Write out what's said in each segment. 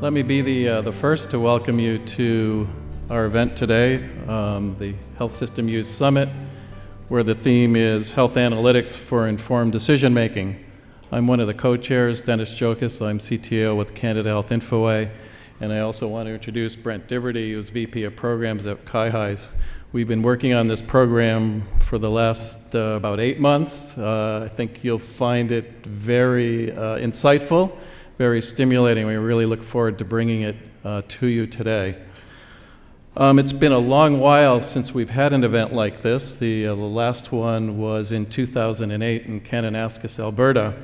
Let me be the first to welcome you to our event today, the Health System Use Summit, where the theme is Health Analytics for Informed Decision Making. I'm one of the co-chairs, Dennis Jokas. I'm CTO with Canada Health Infoway, and I also want to introduce Brent Diverty, who's VP of Programs at CIHI. We've been working on this program for the last about 8 months. I think you'll find it very insightful, very stimulating. We really look forward to bringing it to you today. It's been a long while since we've had an event like this. The last one was in 2008 in Kananaskis, Alberta.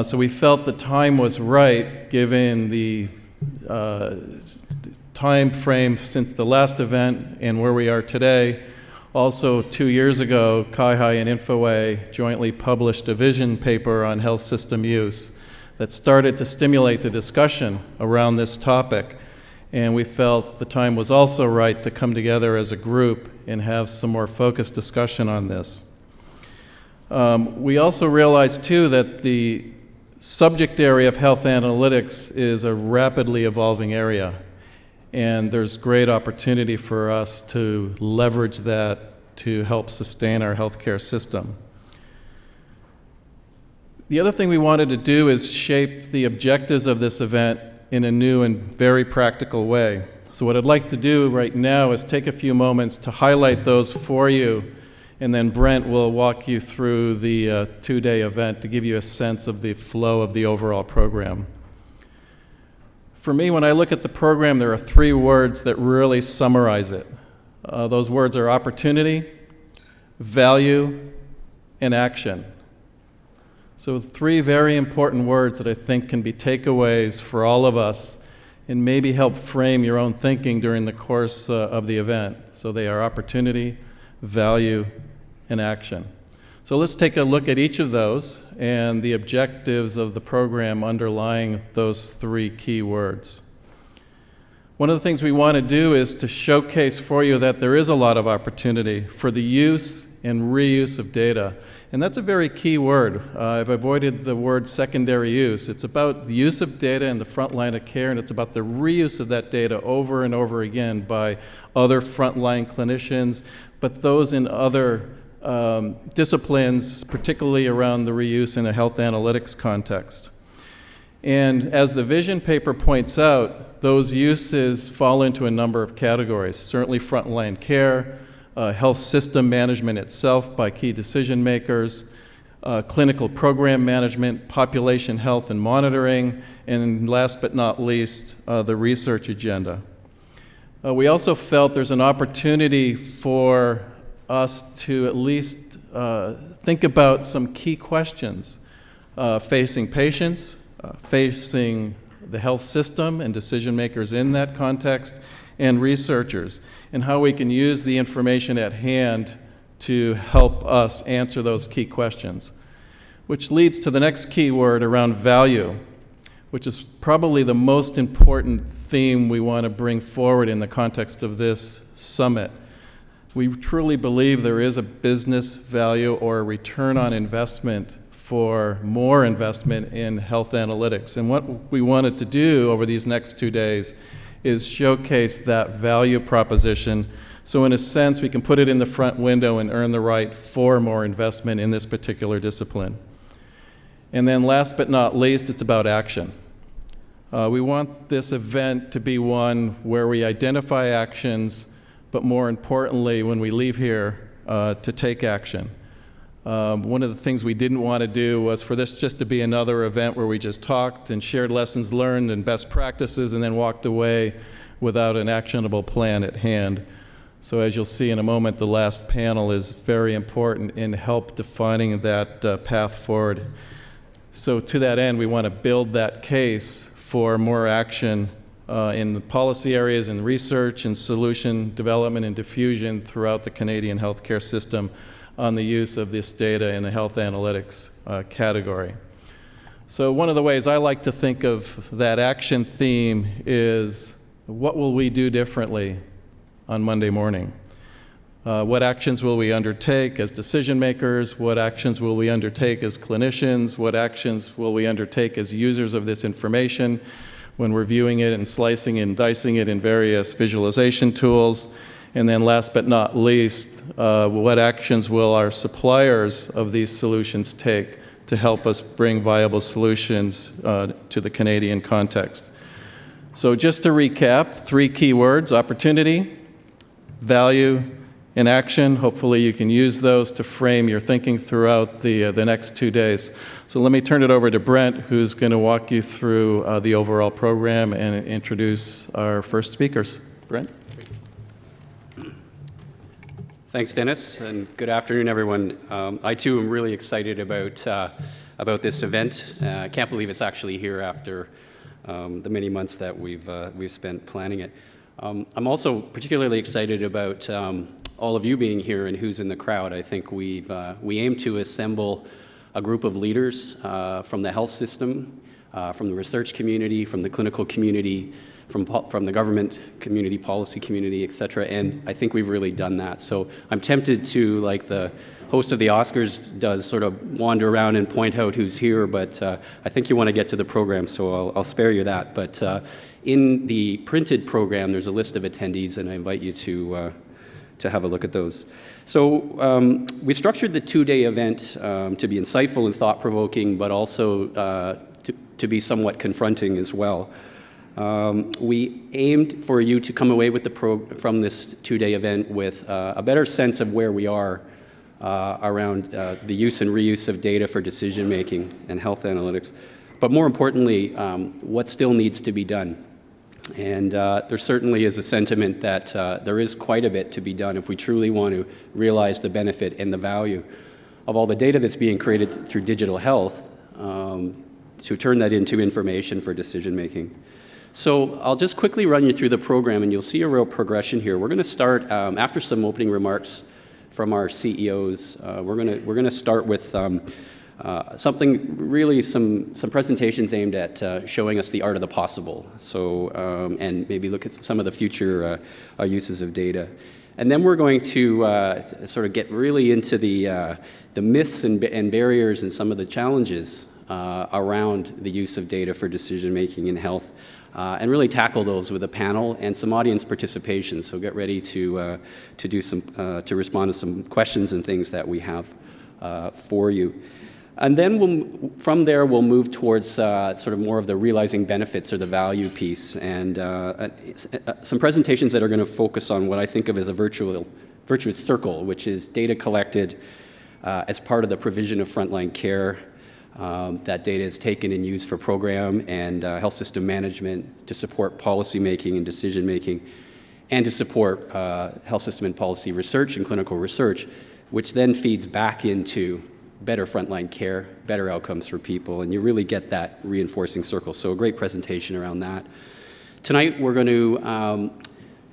So we felt the time was right, given the time frame since the last event and where we are today. Also, 2 years ago, CIHI and Infoway jointly published a vision paper on health system use that started to stimulate the discussion around this topic. And we felt the time was also right to come together as a group and have some more focused discussion on this. We also realized, too, that the subject area of health analytics is a rapidly evolving area. And there's great opportunity for us to leverage that to help sustain our healthcare system. The other thing we wanted to do is shape the objectives of this event in a new and very practical way. So what I'd like to do right now is take a few moments to highlight those for you, and then Brent will walk you through the two-day event to give you a sense of the flow of the overall program. For me, when I look at the program, there are 3 words that really summarize it. Those words are opportunity, value, and action. So 3 very important words that I think can be takeaways for all of us and maybe help frame your own thinking during the course of the event. So they are opportunity, value, and action. So let's take a look at each of those and the objectives of the program underlying those 3 key words. One of the things we want to do is to showcase for you that there is a lot of opportunity for the use and reuse of data. And that's a very key word. I've avoided the word secondary use. It's about the use of data in the front line of care, and it's about the reuse of that data over and over again by other frontline clinicians, but those in other disciplines, particularly around the reuse in a health analytics context. And as the vision paper points out, those uses fall into a number of categories. Certainly frontline care, health system management itself by key decision makers, clinical program management, population health and monitoring, and last but not least, the research agenda. We also felt there's an opportunity for us to at least think about some key questions facing patients, facing the health system and decision makers in that context, and researchers, and how we can use the information at hand to help us answer those key questions. Which leads to the next key word around value, which is probably the most important theme we want to bring forward in the context of this summit. We truly believe there is a business value or a return on investment for more investment in health analytics. And what we wanted to do over these next 2 days is showcase that value proposition. So in a sense, we can put it in the front window and earn the right for more investment in this particular discipline. And then last but not least, it's about action. We want this event to be one where we identify actions, but more importantly, when we leave here, to take action. One of the things we didn't want to do was for this just to be another event where we just talked and shared lessons learned and best practices and then walked away without an actionable plan at hand. So as you'll see in a moment, the last panel is very important in help defining that path forward. So to that end, we want to build that case for more action in the policy areas and research and solution development and diffusion throughout the Canadian healthcare system on the use of this data in the health analytics category. So one of the ways I like to think of that action theme is, what will we do differently on Monday morning? What actions will we undertake as decision makers? What actions will we undertake as clinicians? What actions will we undertake as users of this information? when we're viewing it and slicing and dicing it in various visualization tools. And then last but not least, what actions will our suppliers of these solutions take to help us bring viable solutions to the Canadian context? So just to recap, 3 key words: opportunity, value, and action. Hopefully you can use those to frame your thinking throughout the next 2 days. So let me turn it over to Brent, who's going to walk you through the overall program and introduce our first speakers. Brent? Thanks, Dennis, and good afternoon, everyone. I too am really excited about this event. I can't believe it's actually here after the many months that we've spent planning it. I'm also particularly excited about all of you being here and who's in the crowd. I think we aim to assemble a group of leaders from the health system, from the research community, from the clinical community, from the government community, policy community, et cetera, and I think we've really done that. So I'm tempted to, like the host of the Oscars does, sort of wander around and point out who's here, but I think you want to get to the program, so I'll spare you that. But in the printed program, there's a list of attendees, and I invite you to have a look at those. So we've structured the 2-day event to be insightful and thought-provoking, but also to be somewhat confronting as well. We aimed for you to come away with from this 2-day event with a better sense of where we are around the use and reuse of data for decision-making and health analytics. But more importantly, what still needs to be done. And there certainly is a sentiment that there is quite a bit to be done if we truly want to realize the benefit and the value of all the data that's being created through digital health, to turn that into information for decision-making. So I'll just quickly run you through the program, and you'll see a real progression here. We're going to start, after some opening remarks from our CEOs, we're going to start with some presentations aimed at showing us the art of the possible, so, and maybe look at some of the future uses of data. And then we're going to sort of get really into the myths and barriers and some of the challenges around the use of data for decision-making in health, and really tackle those with a panel and some audience participation. So get ready to respond to some questions and things that we have for you. And then from there, we'll move towards sort of more of the realizing benefits or the value piece, and some presentations that are going to focus on what I think of as a virtuous circle, which is data collected as part of the provision of frontline care. That data is taken and used for program and health system management to support policy making and decision making, and to support health system and policy research and clinical research, which then feeds back into better frontline care, better outcomes for people, and you really get that reinforcing circle. So a great presentation around that. Tonight we're going to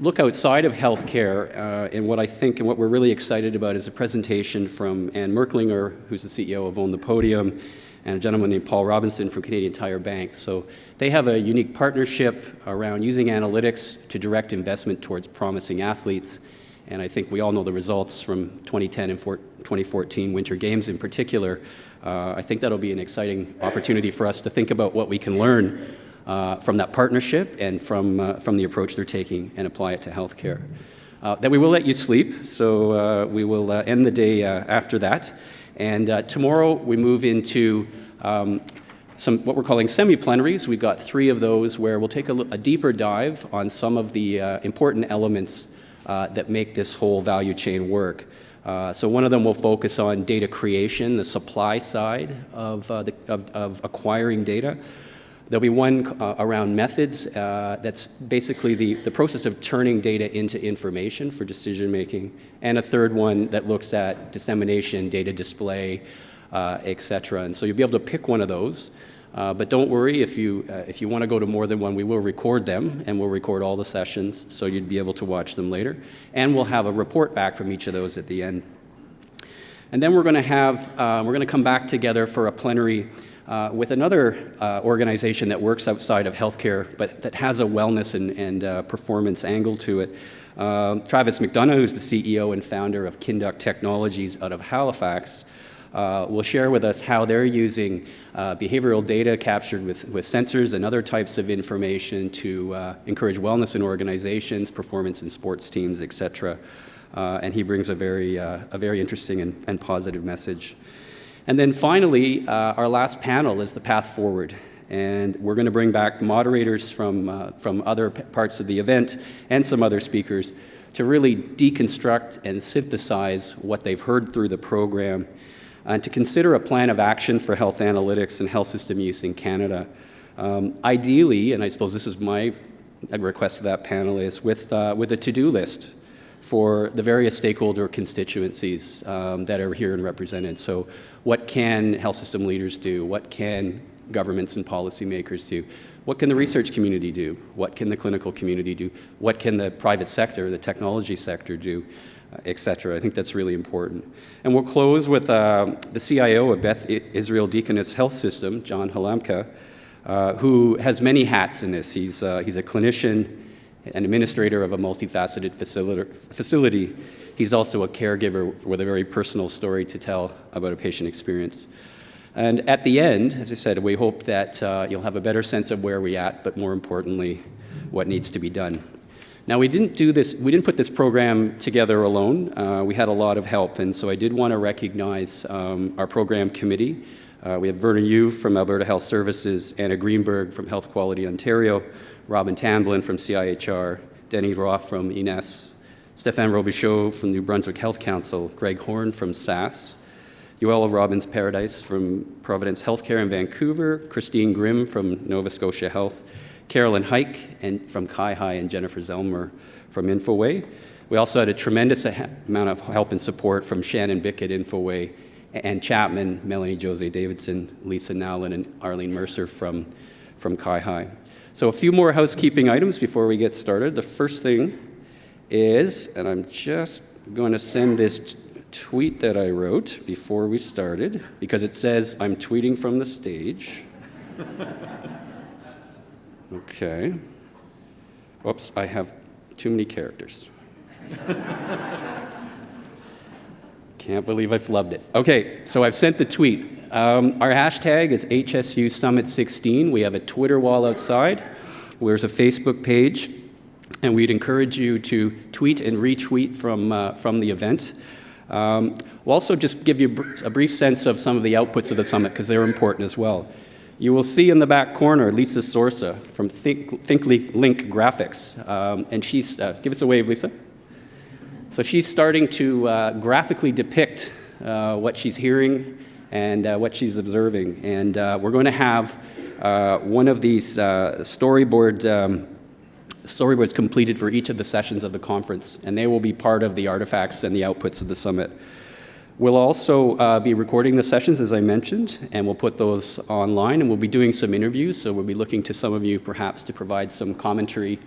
look outside of healthcare, and what I think and what we're really excited about is a presentation from Ann Merklinger, who's the CEO of Own the Podium, and a gentleman named Paul Robinson from Canadian Tire Bank. So they have a unique partnership around using analytics to direct investment towards promising athletes. And I think we all know the results from 2010 and 2014 Winter Games in particular. I think that'll be an exciting opportunity for us to think about what we can learn from that partnership and from the approach they're taking and apply it to healthcare. Then we will let you sleep, so we will end the day after that. And tomorrow we move into some what we're calling semi-plenaries. We've got 3 of those where we'll take a deeper dive on some of the important elements that make this whole value chain work. So one of them will focus on data creation, the supply side of acquiring data. There'll be one around methods that's basically the process of turning data into information for decision making, and a third one that looks at dissemination, data display, et cetera. And so you'll be able to pick one of those. But don't worry, if you want to go to more than one, we will record them, and we'll record all the sessions, so you'd be able to watch them later. And we'll have a report back from each of those at the end. And then we're going to come back together for a plenary with another organization that works outside of healthcare, but that has a wellness and performance angle to it. Travis McDonough, who's the CEO and founder of Kinduct Technologies out of Halifax, will share with us how they're using behavioral data captured with sensors and other types of information to encourage wellness in organizations, performance in sports teams, et cetera. And he brings a very interesting and positive message. And then finally, our last panel is the path forward. And we're going to bring back moderators from other parts of the event and some other speakers to really deconstruct and synthesize what they've heard through the program and to consider a plan of action for health analytics and health system use in Canada. Ideally, and I suppose this is my request to that panel, is with a to-do list for the various stakeholder constituencies that are here and represented. So what can health system leaders do? What can governments and policymakers do? What can the research community do? What can the clinical community do? What can the private sector, the technology sector do, et cetera? I think that's really important. And we'll close with the CIO of Beth Israel Deaconess Health System, John Halamka, who has many hats in this. He's a clinician, an administrator of a multifaceted facility. He's also a caregiver with a very personal story to tell about a patient experience. And at the end, as I said, we hope that you'll have a better sense of where we're at, but more importantly, what needs to be done. Now, we didn't put this program together alone. We had a lot of help, and so I did want to recognize our program committee. We have Verna Yu from Alberta Health Services, Anna Greenberg from Health Quality Ontario, Robin Tamblin from CIHR, Denny Roth from INES, Stéphane Robichaud from New Brunswick Health Council, Greg Horn from SAS, Yoella Robbins-Paradise from Providence Healthcare in Vancouver, Christine Grimm from Nova Scotia Health, Carolyn Hike from CIHI, and Jennifer Zellmer from Infoway. We also had a tremendous amount of help and support from Shannon Bick at Infoway, and Chapman, Melanie Jose Davidson, Lisa Nowlin, and Arlene Mercer from CIHI. So a few more housekeeping items before we get started. The first thing is, and I'm just going to send this tweet that I wrote before we started, because it says I'm tweeting from the stage. Okay. Whoops, I have too many characters. Can't believe I flubbed it. Okay, so I've sent the tweet. Our hashtag is HSU Summit 16. We have a Twitter wall outside. There's a Facebook page, and we'd encourage you to tweet and retweet from the event. We'll also just give you a brief sense of some of the outputs of the summit, because they're important as well. You will see in the back corner Lisa Sorsa from ThinkLink Graphics, and she's, give us a wave, Lisa. So she's starting to graphically depict what she's hearing and what she's observing. And we're going to have one of these storyboards completed for each of the sessions of the conference, and they will be part of the artifacts and the outputs of the summit. We'll also be recording the sessions, as I mentioned, and we'll put those online, and we'll be doing some interviews, so we'll be looking to some of you perhaps to provide some commentary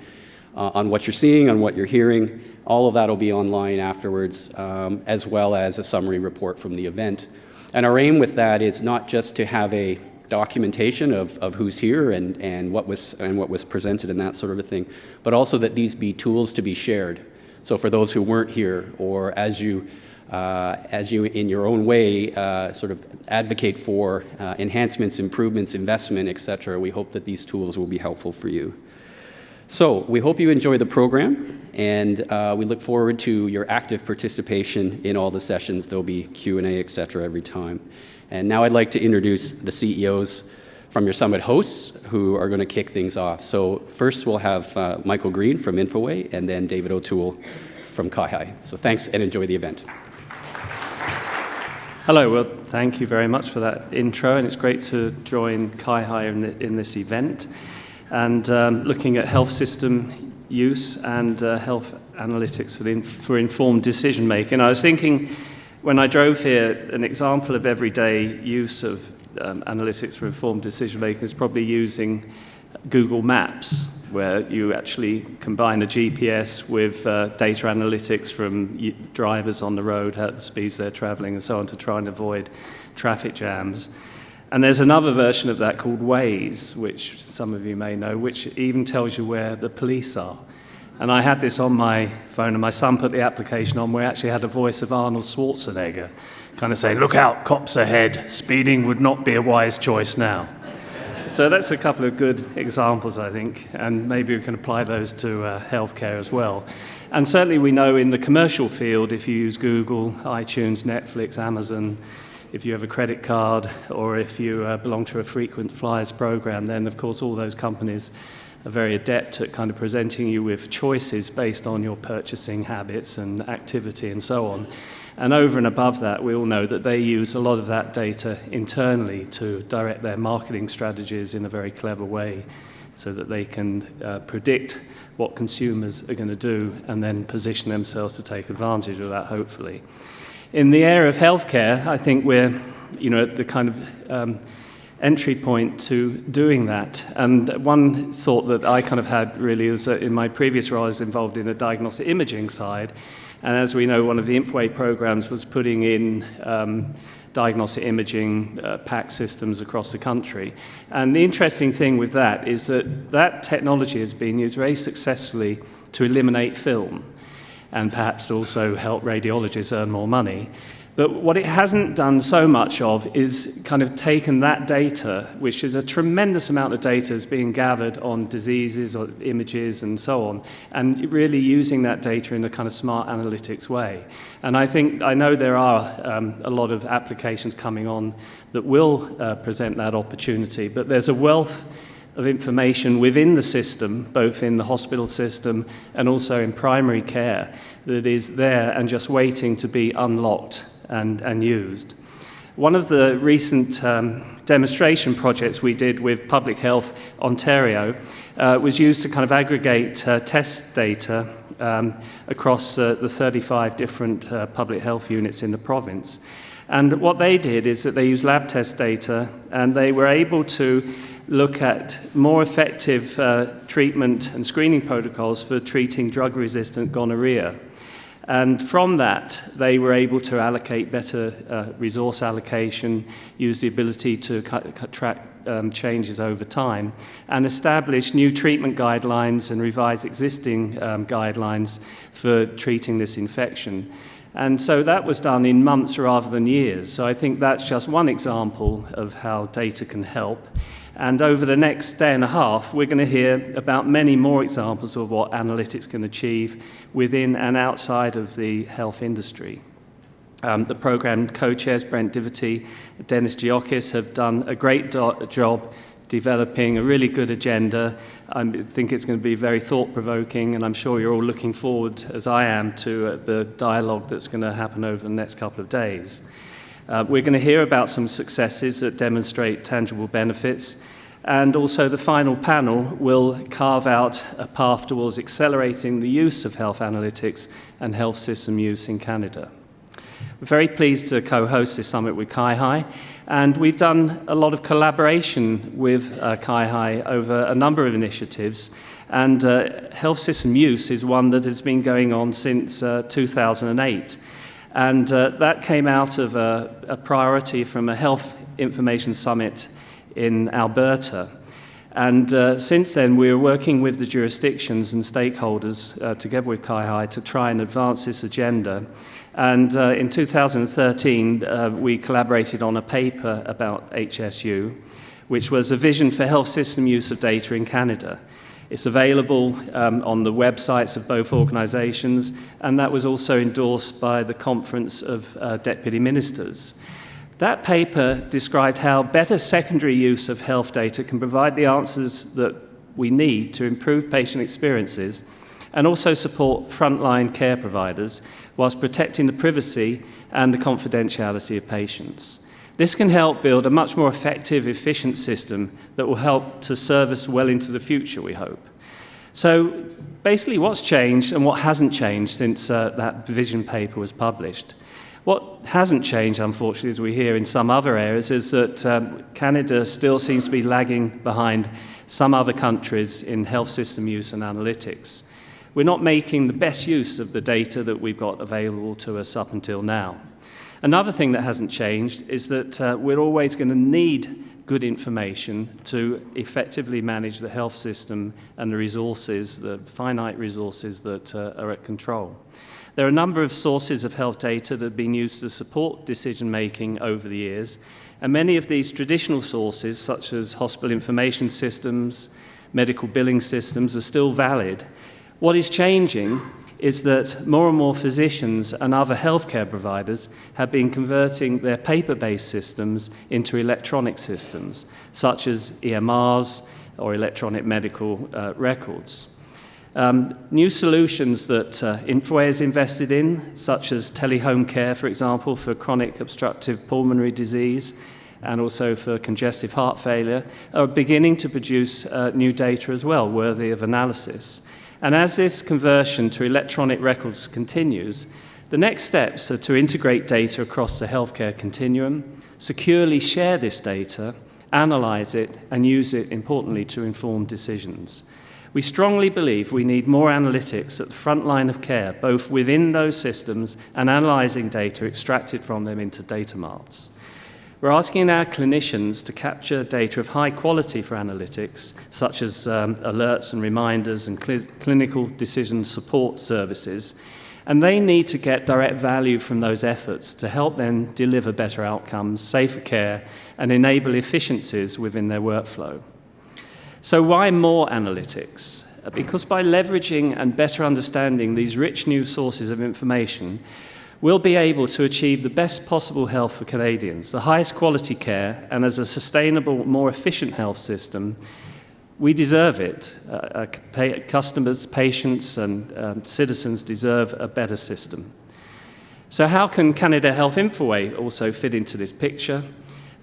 on what you're seeing, on what you're hearing. All of that will be online afterwards, as well as a summary report from the event. And our aim with that is not just to have a documentation of who's here and what was presented and that sort of a thing, but also that these be tools to be shared. So for those who weren't here, or as you in your own way sort of advocate for enhancements, improvements, investment, et cetera, we hope that these tools will be helpful for you. So we hope you enjoy the program, and we look forward to your active participation in all the sessions. There'll be Q&A, et cetera, every time. And now I'd like to introduce the CEOs from your summit hosts who are going to kick things off. So first we'll have Michael Green from Infoway, and then David O'Toole from CIHI. So thanks, and enjoy the event. Hello, well, thank you very much for that intro, and it's great to join CIHI in this event. And looking at health system use and health analytics for informed decision making. I was thinking, when I drove here, an example of everyday use of analytics for informed decision making is probably using Google Maps, where you actually combine a GPS with data analytics from drivers on the road, at the speeds they're traveling and so on, to try and avoid traffic jams. And there's another version of that called Waze, which some of you may know, which even tells you where the police are. And I had this on my phone, and my son put the application on where he actually had a voice of Arnold Schwarzenegger, kind of saying, "Look out, cops ahead, speeding would not be a wise choice now." So that's a couple of good examples, I think, and maybe we can apply those to healthcare as well. And certainly we know in the commercial field, if you use Google, iTunes, Netflix, Amazon, if you have a credit card, or if you belong to a frequent flyers program, then of course all those companies are very adept at kind of presenting you with choices based on your purchasing habits and activity and so on. And over and above that, we all know that they use a lot of that data internally to direct their marketing strategies in a very clever way so that they can predict what consumers are going to do and then position themselves to take advantage of that, hopefully. In the area of healthcare, I think we're at the kind of entry point to doing that. And one thought that I kind of had really was that in my previous role I was involved in the diagnostic imaging side. And as we know, one of the Infoway programs was putting in diagnostic imaging PAC systems across the country. And the interesting thing with that is that that technology has been used very successfully to eliminate film and perhaps also help radiologists earn more money. But what it hasn't done so much of is kind of taken that data, which is a tremendous amount of data is being gathered on diseases or images and so on, and really using that data in a kind of smart analytics way. And I know there are a lot of applications coming on that will present that opportunity, but there's a wealth of information within the system, both in the hospital system and also in primary care, that is there and just waiting to be unlocked and used. One of the recent demonstration projects we did with Public Health Ontario was used to kind of aggregate test data across the 35 different public health units in the province. And what they did is that they used lab test data, and they were able to look at more effective treatment and screening protocols for treating drug-resistant gonorrhea. And from that, they were able to allocate better resource allocation, use the ability to track changes over time, and establish new treatment guidelines and revise existing guidelines for treating this infection. And so that was done in months rather than years. So I think that's just one example of how data can help. And over the next day and a half, we're going to hear about many more examples of what analytics can achieve within and outside of the health industry. The program co-chairs, Brent Diverty, Dennis Giokis, have done a great job developing a really good agenda. I think it's going to be very thought-provoking, and I'm sure you're all looking forward, as I am, to the dialogue that's going to happen over the next couple of days. We're going to hear about some successes that demonstrate tangible benefits, and also the final panel will carve out a path towards accelerating the use of health analytics and health system use in Canada. We're very pleased to co-host this summit with CIHI, and we've done a lot of collaboration with CIHI over a number of initiatives, and health system use is one that has been going on since 2008. And that came out of a priority from a health information summit in Alberta. And since then, we're working with the jurisdictions and stakeholders together with CIHI to try and advance this agenda. And in 2013, we collaborated on a paper about HSU, which was a vision for health system use of data in Canada. It's available on the websites of both organisations, and that was also endorsed by the Conference of Deputy Ministers. That paper described how better secondary use of health data can provide the answers that we need to improve patient experiences and also support frontline care providers whilst protecting the privacy and the confidentiality of patients. This can help build a much more effective, efficient system that will help to serve us well into the future, we hope. So basically, what's changed and what hasn't changed since that vision paper was published? What hasn't changed, unfortunately, as we hear in some other areas, is that Canada still seems to be lagging behind some other countries in health system use and analytics. We're not making the best use of the data that we've got available to us up until now. Another thing that hasn't changed is that we're always going to need good information to effectively manage the health system and the resources, the finite resources that are at control. There are a number of sources of health data that have been used to support decision-making over the years, and many of these traditional sources, such as hospital information systems, medical billing systems, are still valid. What is changing is that more and more physicians and other healthcare providers have been converting their paper-based systems into electronic systems, such as EMRs or electronic medical records. New solutions that Infoway has invested in, such as telehome care, for example, for chronic obstructive pulmonary disease and also for congestive heart failure, are beginning to produce new data as well, worthy of analysis. And as this conversion to electronic records continues, the next steps are to integrate data across the healthcare continuum, securely share this data, analyze it, and use it, importantly, to inform decisions. We strongly believe we need more analytics at the front line of care, both within those systems and analyzing data extracted from them into data marts. We're asking our clinicians to capture data of high quality for analytics, such as alerts and reminders and clinical decision support services, and they need to get direct value from those efforts to help them deliver better outcomes, safer care, and enable efficiencies within their workflow. So why more analytics? Because by leveraging and better understanding these rich new sources of information, we'll be able to achieve the best possible health for Canadians, the highest quality care, and as a sustainable, more efficient health system, we deserve it. Customers, patients, and citizens deserve a better system. So how can Canada Health Infoway also fit into this picture?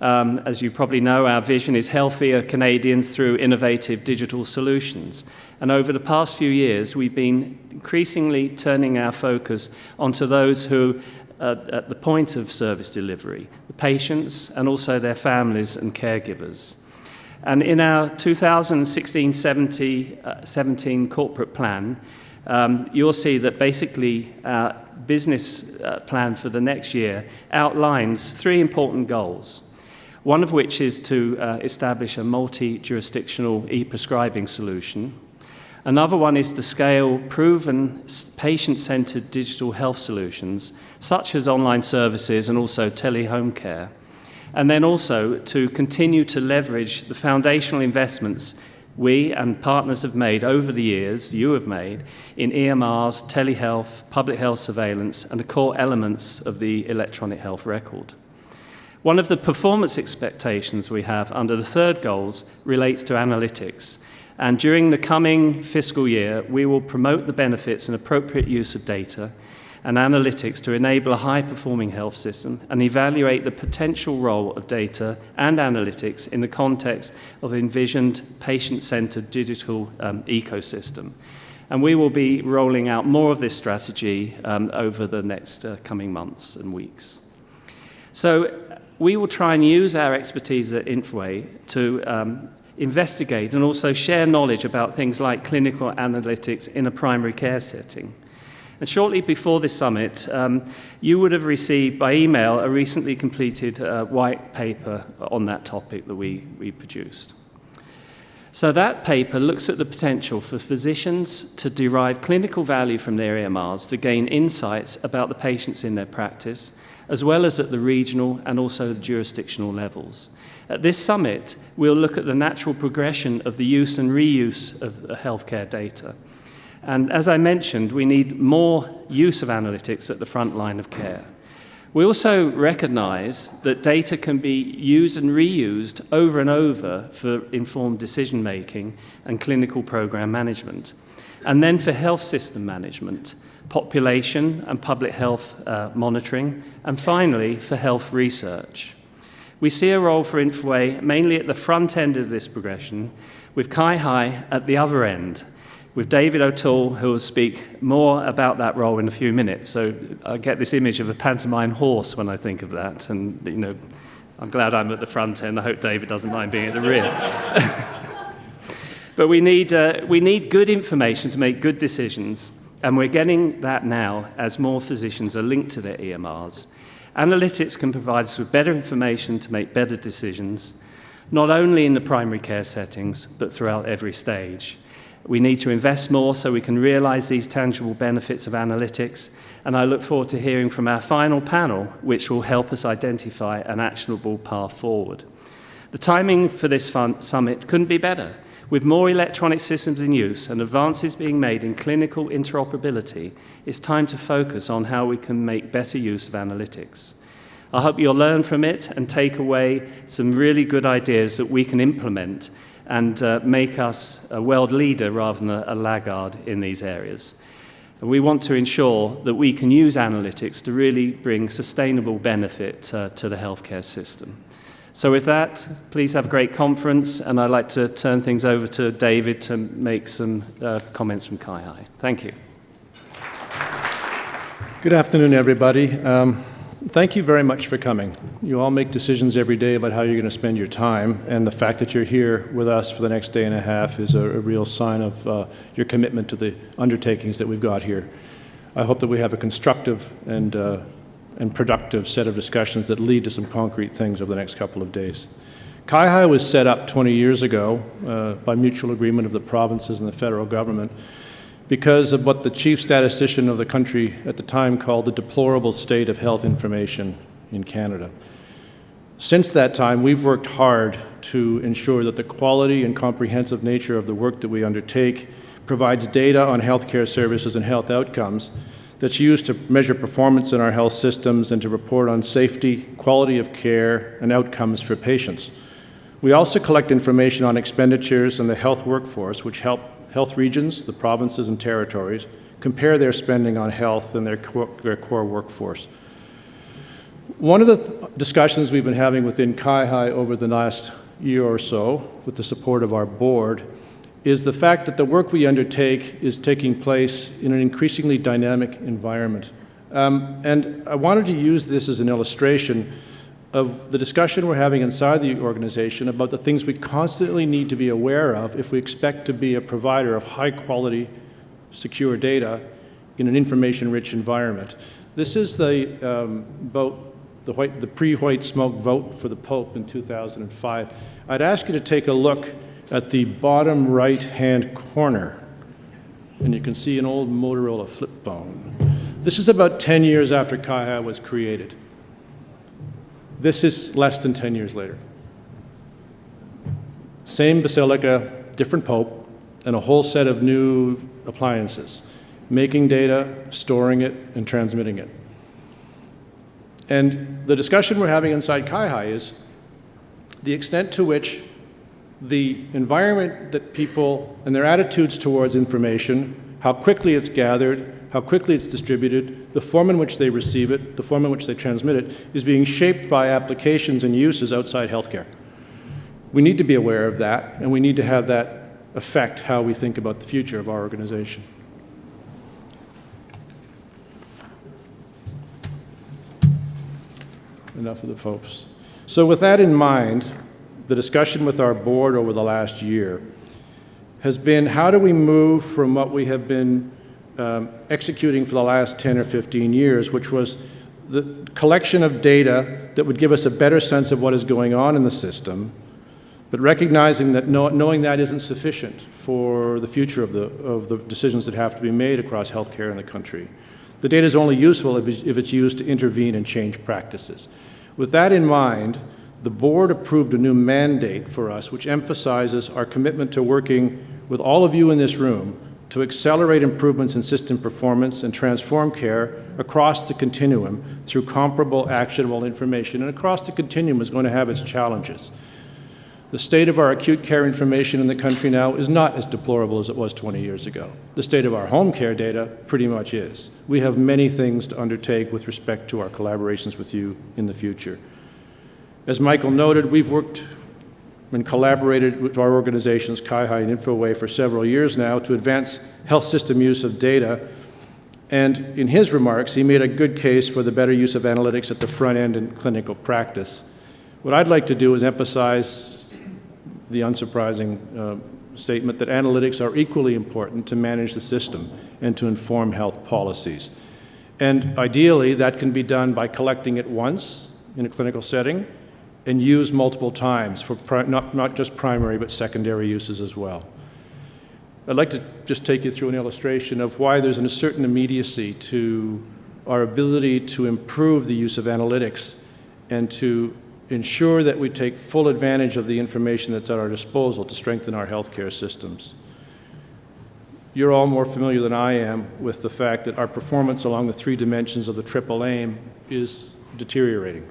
As you probably know, our vision is healthier Canadians through innovative digital solutions. And over the past few years, we've been increasingly turning our focus onto those who are at the point of service delivery, the patients and also their families and caregivers. And in our 2016-17 corporate plan, you'll see that basically our business plan for the next year outlines 3 important goals. One of which is to establish a multi-jurisdictional e-prescribing solution. Another one is to scale proven patient-centered digital health solutions, such as online services and also telehome care. And then also to continue to leverage the foundational investments we and partners have made over the years, you have made, in EMRs, telehealth, public health surveillance, and the core elements of the electronic health record. One of the performance expectations we have under the 3rd goals relates to analytics. And during the coming fiscal year, we will promote the benefits and appropriate use of data and analytics to enable a high-performing health system and evaluate the potential role of data and analytics in the context of envisioned patient-centered digital ecosystem. And we will be rolling out more of this strategy over the next coming months and weeks. So we will try and use our expertise at Infoway to investigate and also share knowledge about things like clinical analytics in a primary care setting. And shortly before this summit, you would have received by email a recently completed white paper on that topic that we produced. So that paper looks at the potential for physicians to derive clinical value from their EMRs to gain insights about the patients in their practice, as well as at the regional and also the jurisdictional levels. At this summit, we'll look at the natural progression of the use and reuse of the healthcare data. And as I mentioned, we need more use of analytics at the front line of care. We also recognize that data can be used and reused over and over for informed decision-making and clinical program management. And then for health system management, population and public health monitoring, and finally, for health research. We see a role for Infoway mainly at the front end of this progression, with CIHI at the other end, with David O'Toole, who will speak more about that role in a few minutes. So I get this image of a pantomime horse when I think of that, and I'm glad I'm at the front end. I hope David doesn't mind being at the rear. But we need good information to make good decisions, and we're getting that now as more physicians are linked to their EMRs. Analytics can provide us with better information to make better decisions. not only in the primary care settings, but throughout every stage. We need to invest more so we can realize these tangible benefits of analytics, and I look forward to hearing from our final panel, which will help us identify an actionable path forward. The timing for this summit couldn't be better. With more electronic systems in use and advances being made in clinical interoperability, it's time to focus on how we can make better use of analytics. I hope you'll learn from it and take away some really good ideas that we can implement and make us a world leader rather than a laggard in these areas. And we want to ensure that we can use analytics to really bring sustainable benefit to the healthcare system. So with that, please have a great conference, and I'd like to turn things over to David to make some comments from CIHI. Thank you. Good afternoon, everybody. Thank you very much for coming. You all make decisions every day about how you're going to spend your time, and the fact that you're here with us for the next day and a half is a real sign of your commitment to the undertakings that we've got here. I hope that we have a constructive and productive set of discussions that lead to some concrete things over the next couple of days. CIHI was set up 20 years ago by mutual agreement of the provinces and the federal government because of what the chief statistician of the country at the time called the deplorable state of health information in Canada. Since that time, we've worked hard to ensure that the quality and comprehensive nature of the work that we undertake provides data on healthcare services and health outcomes that's used to measure performance in our health systems and to report on safety, quality of care, and outcomes for patients. We also collect information on expenditures and the health workforce, which help health regions, the provinces and territories, compare their spending on health and their core workforce. One of the discussions we've been having within CIHI over the last year or so, with the support of our board, is the fact that the work we undertake is taking place in an increasingly dynamic environment. And I wanted to use this as an illustration of the discussion we're having inside the organization about the things we constantly need to be aware of if we expect to be a provider of high-quality, secure data in an information-rich environment. This is the pre-white smoke vote for the Pope in 2005. I'd ask you to take a look at the bottom right-hand corner, and you can see an old Motorola flip phone. This is about 10 years after CIHI was created. This is less than 10 years later. Same basilica, different pope, and a whole set of new appliances, making data, storing it, and transmitting it. And the discussion we're having inside CIHI is the extent to which the environment that people and their attitudes towards information, how quickly it's gathered, how quickly it's distributed, the form in which they receive it, the form in which they transmit it, is being shaped by applications and uses outside healthcare. We need to be aware of that, and we need to have that affect how we think about the future of our organization. Enough of the folks. So with that in mind, the discussion with our board over the last year has been, how do we move from what we have been executing for the last 10 or 15 years, which was the collection of data that would give us a better sense of what is going on in the system, but recognizing that knowing that isn't sufficient for the future of the decisions that have to be made across healthcare in the country. The data is only useful if it's used to intervene and change practices. With that in mind, the board approved a new mandate for us, which emphasizes our commitment to working with all of you in this room to accelerate improvements in system performance and transform care across the continuum through comparable, actionable information. And across the continuum is going to have its challenges. The state of our acute care information in the country now is not as deplorable as it was 20 years ago. The state of our home care data pretty much is. We have many things to undertake with respect to our collaborations with you in the future. As Michael noted, we've worked and collaborated with our organizations, CIHI and Infoway, for several years now to advance health system use of data. And in his remarks, he made a good case for the better use of analytics at the front end in clinical practice. What I'd like to do is emphasize the unsurprising statement that analytics are equally important to manage the system and to inform health policies. And ideally, that can be done by collecting it once in a clinical setting and used multiple times for not just primary but secondary uses as well. I'd like to just take you through an illustration of why there's a certain immediacy to our ability to improve the use of analytics and to ensure that we take full advantage of the information that's at our disposal to strengthen our healthcare systems. You're all more familiar than I am with the fact that our performance along the three dimensions of the triple aim is deteriorating.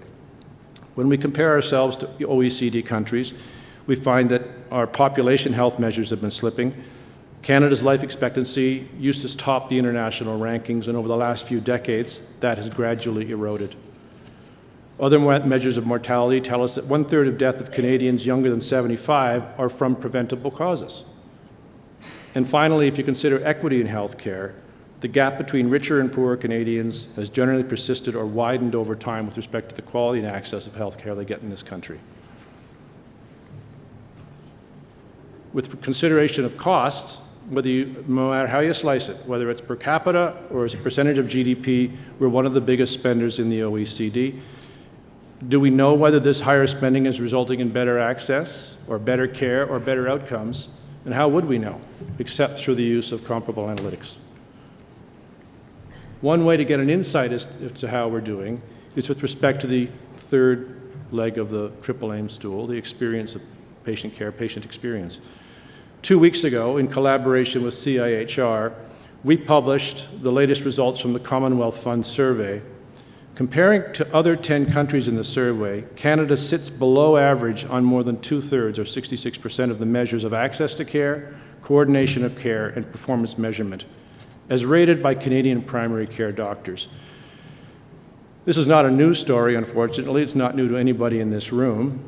When we compare ourselves to OECD countries, we find that our population health measures have been slipping. Canada's life expectancy used to top the international rankings, and over the last few decades, that has gradually eroded. Other measures of mortality tell us that 1/3 of death of Canadians younger than 75 are from preventable causes. And finally, if you consider equity in healthcare, the gap between richer and poorer Canadians has generally persisted or widened over time with respect to the quality and access of healthcare they get in this country. With consideration of costs, no matter how you slice it, whether it's per capita or as a percentage of GDP, we're one of the biggest spenders in the OECD. Do we know whether this higher spending is resulting in better access or better care or better outcomes? And how would we know, except through the use of comparable analytics? One way to get an insight as to how we're doing is with respect to the third leg of the triple aim stool, the experience of patient care, patient experience. 2 weeks ago, in collaboration with CIHR, we published the latest results from the Commonwealth Fund survey. Comparing to other 10 countries in the survey, Canada sits below average on more than 2/3, or 66%, of the measures of access to care, coordination of care, and performance measurement, as rated by Canadian primary care doctors. This is not a news story, unfortunately. It's not new to anybody in this room.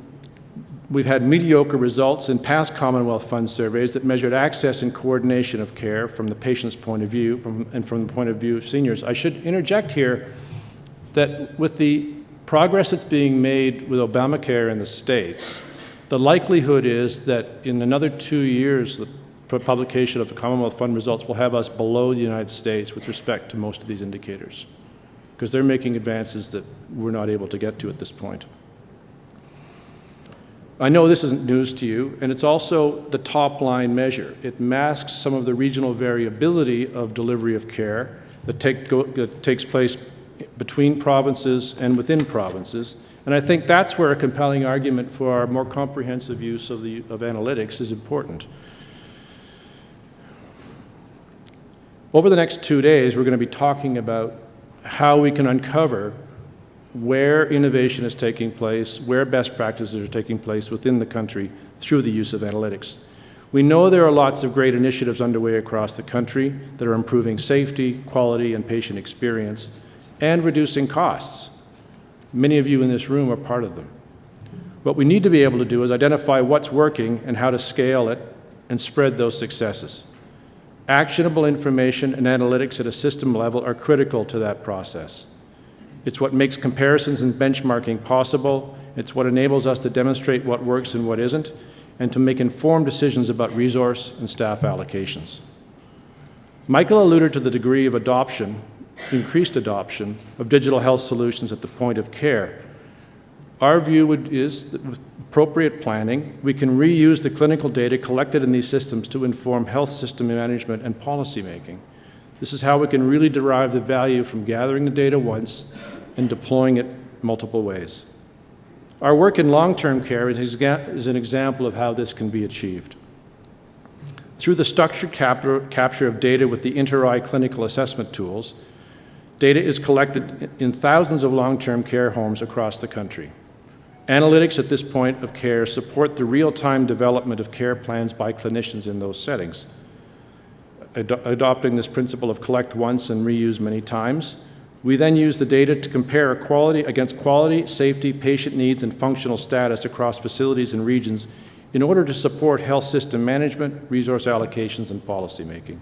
We've had mediocre results in past Commonwealth Fund surveys that measured access and coordination of care from the patient's point of view and from the point of view of seniors. I should interject here that with the progress that's being made with Obamacare in the States, the likelihood is that in another 2 years, the publication of the Commonwealth Fund results will have us below the United States with respect to most of these indicators, because they're making advances that we're not able to get to at this point. I know this isn't news to you, and it's also the top-line measure. It masks some of the regional variability of delivery of care that takes place between provinces and within provinces. And I think that's where a compelling argument for our more comprehensive use of analytics is important. Over the next 2 days, we're going to be talking about how we can uncover where innovation is taking place, where best practices are taking place within the country through the use of analytics. We know there are lots of great initiatives underway across the country that are improving safety, quality, and patient experience, and reducing costs. Many of you in this room are part of them. What we need to be able to do is identify what's working and how to scale it and spread those successes. Actionable information and analytics at a system level are critical to that process. It's what makes comparisons and benchmarking possible. It's what enables us to demonstrate what works and what isn't, and to make informed decisions about resource and staff allocations. Michael alluded to the degree of adoption, increased adoption, of digital health solutions at the point of care. Our view is that with appropriate planning, we can reuse the clinical data collected in these systems to inform health system management and policy making. This is how we can really derive the value from gathering the data once and deploying it multiple ways. Our work in long-term care is an example of how this can be achieved. Through the structured capture of data with the Inter-Eye clinical assessment tools, data is collected in thousands of long-term care homes across the country. Analytics at this point of care support the real-time development of care plans by clinicians in those settings. Adopting this principle of collect once and reuse many times, we then use the data to compare quality, safety, patient needs, and functional status across facilities and regions in order to support health system management, resource allocations, and policy making.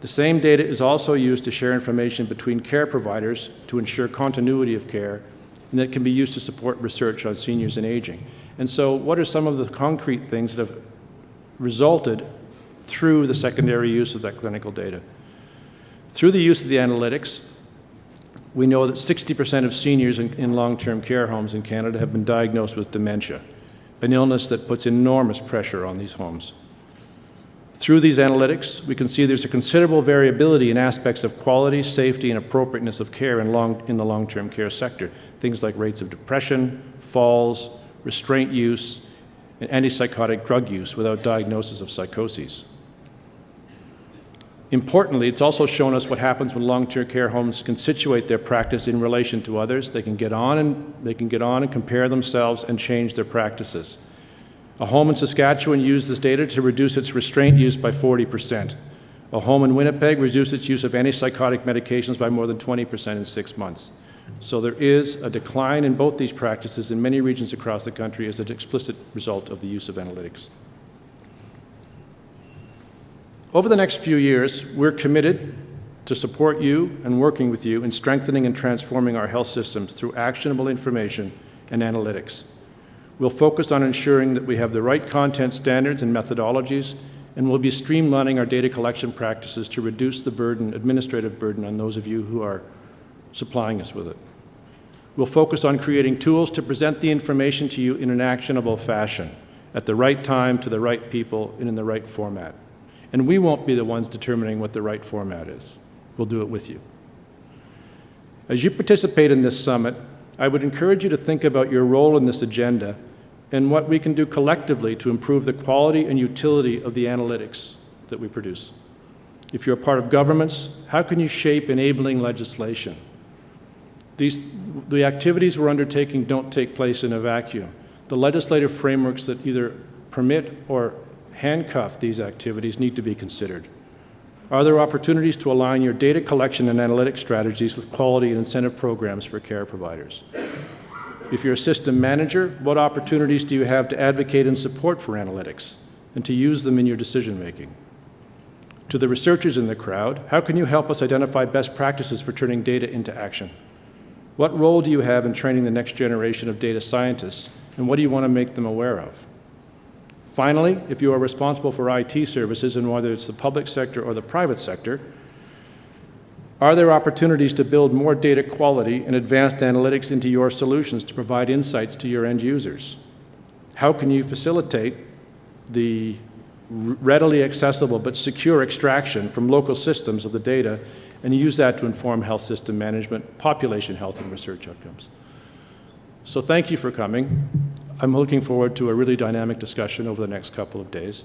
The same data is also used to share information between care providers to ensure continuity of care, and that can be used to support research on seniors and aging. And so what are some of the concrete things that have resulted through the secondary use of that clinical data? Through the use of the analytics, We know that 60% of seniors in long-term care homes in Canada have been diagnosed with dementia, an illness that puts enormous pressure on these homes. Through these analytics, we can see there's a considerable variability in aspects of quality, safety, and appropriateness of care in the long-term care sector. Things like rates of depression, falls, restraint use, and antipsychotic drug use without diagnosis of psychoses. Importantly, it's also shown us what happens when long-term care homes can situate their practice in relation to others. They can get on and compare themselves and change their practices. A home in Saskatchewan used this data to reduce its restraint use by 40%. A home in Winnipeg reduced its use of antipsychotic medications by more than 20% in 6 months. So there is a decline in both these practices in many regions across the country as an explicit result of the use of analytics. Over the next few years, we're committed to support you and working with you in strengthening and transforming our health systems through actionable information and analytics. We'll focus on ensuring that we have the right content standards and methodologies, and we'll be streamlining our data collection practices to reduce the burden, administrative burden, on those of you who are supplying us with it. We'll focus on creating tools to present the information to you in an actionable fashion, at the right time, to the right people, and in the right format. And we won't be the ones determining what the right format is. We'll do it with you. As you participate in this summit, I would encourage you to think about your role in this agenda and what we can do collectively to improve the quality and utility of the analytics that we produce. If you're a part of governments, how can you shape enabling legislation? The activities we're undertaking don't take place in a vacuum. The legislative frameworks that either permit or handcuff these activities need to be considered. Are there opportunities to align your data collection and analytic strategies with quality and incentive programs for care providers? If you're a system manager, what opportunities do you have to advocate and support for analytics and to use them in your decision making? To the researchers in the crowd, how can you help us identify best practices for turning data into action? What role do you have in training the next generation of data scientists, and what do you want to make them aware of? Finally, if you are responsible for IT services, and whether it's the public sector or the private sector, are there opportunities to build more data quality and advanced analytics into your solutions to provide insights to your end users? How can you facilitate the readily accessible but secure extraction from local systems of the data and use that to inform health system management, population health, and research outcomes? So thank you for coming. I'm looking forward to a really dynamic discussion over the next couple of days.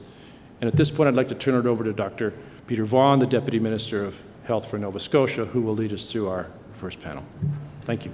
And at this point, I'd like to turn it over to Dr. Peter Vaughan, the Deputy Minister of Health for Nova Scotia, who will lead us through our first panel. Thank you.